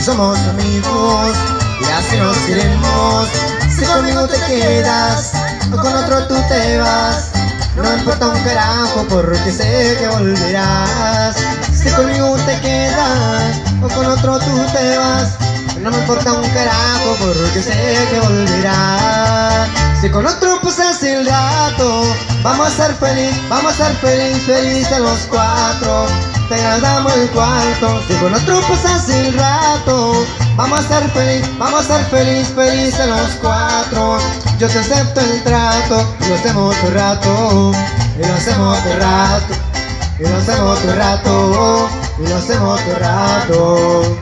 somos amigos y así nos iremos. Si conmigo te quedas o con otro tú te vas, no me importa un carajo porque sé que volverás. Si conmigo te quedas o con otro tú te vas, no me importa un carajo porque sé que volverás. Si con otro pasas el rato, vamos a ser felices los cuatro. Te agradamos el cuarto. Si con otro pasas el rato, vamos a ser felices los cuatro. Yo te acepto el trato y lo hacemos todo el rato. Y lo hacemos todo el rato. Y lo hacemos todo el rato. Y lo hacemos todo el rato.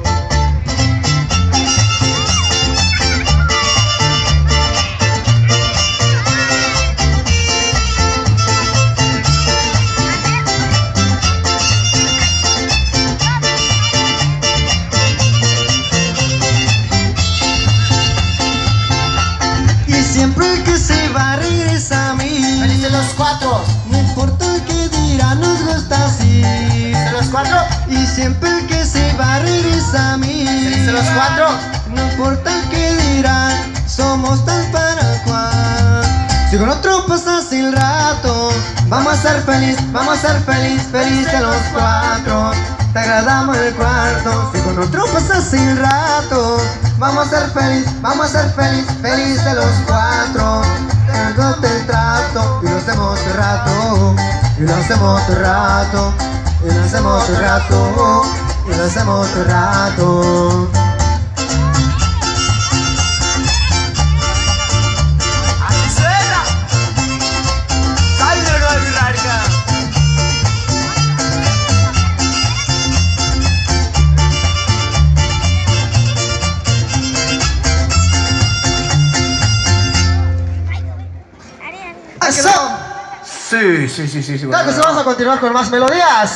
Siempre el que se va regresa a mí. Felices los cuatro. No importa el que dirá, nos gusta así. Felices los cuatro. Y siempre el que se va regresa a mí. Felices los cuatro. No importa el que dirá, somos tal para cual. Si con otro pasas el rato, vamos a ser felices los cuatro. Te agradamos el cuarto. Si con otro pasas el rato, vamos a ser felices los cuatro. Te el trato y lo hacemos todo el rato. Y lo hacemos todo el rato. Y lo hacemos todo el rato. Y lo hacemos todo el rato. Así suena. Sale de nueva Virrarica. ¡Eso! Sí. Claro que sí, vamos a continuar con más melodías.